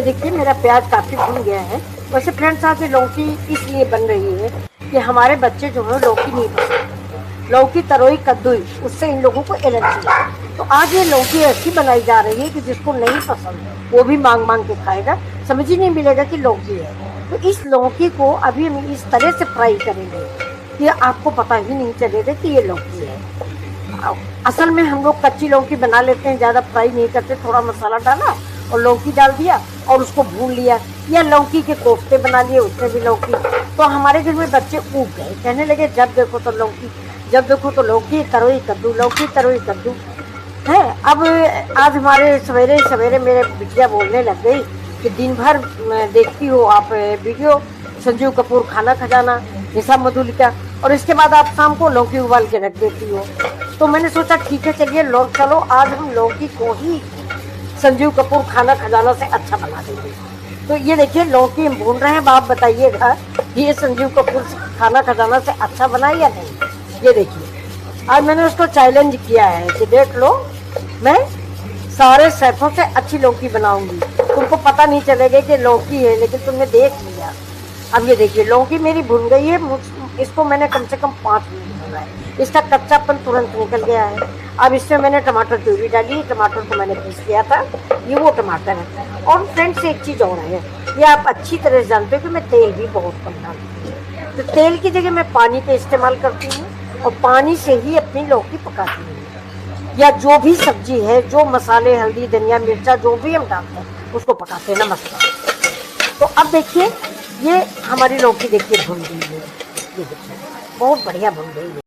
देखिए मेरा प्याज काफ़ी भुन गया है। वैसे फ्रेंड्स आज ये लौकी इसलिए बन रही है कि हमारे बच्चे जो है लौकी नहीं पसंद, लौकी तरोई कद्दू उससे इन लोगों को एलर्जी है। तो आज ये लौकी ऐसी बनाई जा रही है कि जिसको नहीं पसंद वो भी मांग मांग के खाएगा, समझ ही नहीं मिलेगा कि लौकी है। तो इस लौकी को अभी हम इस तरह से फ्राई करेंगे कि आपको पता ही नहीं चलेगा कि ये लौकी है। असल में हम लोग कच्ची लौकी बना लेते हैं, ज़्यादा फ्राई नहीं करते, थोड़ा मसाला डाला और लौकी डाल दिया और उसको भून लिया, या लौकी के कोफ्ते बना लिए उसमें भी लौकी। तो हमारे घर में बच्चे ऊब गए, कहने लगे जब देखो तो लौकी, जब देखो तो लौकी तरोई कद्दू, लौकी तरोई कद्दू है। अब आज हमारे सवेरे सवेरे मेरे बिटिया बोलने लग गई कि दिन भर देखती हो आप वीडियो, संजीव कपूर खाना खजाना, निशा मधुलिका, और इसके बाद आप शाम को लौकी उबाल के रख देती हो। तो मैंने सोचा ठीक है चलिए चलो आज हम लौकी को ही संजीव कपूर खाना खजाना से अच्छा बना देंगे। तो ये देखिए लौकी हम भून रहे हैं, आप बताइएगा कि ये संजीव कपूर खाना खजाना से अच्छा बना या नहीं। ये देखिए आज मैंने उसको चैलेंज किया है कि देख लो मैं सारे शेफों से अच्छी लौकी बनाऊंगी, तुमको पता नहीं चलेगा कि लौकी है लेकिन तुमने देख लिया। अब ये देखिए लौकी मेरी भुन गई है, इसको मैंने कम से कम 5 मिनट भुना है, इसका कच्चापन तुरंत निकल गया है। अब इसमें मैंने टमाटर प्यूरी डाली, टमाटर को मैंने पीस लिया था, ये वो टमाटर है। और फ्रेंड्स एक चीज़ और है, ये आप अच्छी तरह से जानते हो कि मैं तेल भी बहुत कम डालती हूँ। तो तेल की जगह मैं पानी का इस्तेमाल करती हूँ और पानी से ही अपनी लौकी पकाती हूँ, या जो भी सब्जी है, जो मसाले हल्दी धनिया मिर्चा जो भी हम डालते हैं उसको पकाते हैं। नमस्कार। तो अब देखिए ये हमारी लौकी देखिए भुन गई है, ये देखिए बहुत बढ़िया भुन गई है।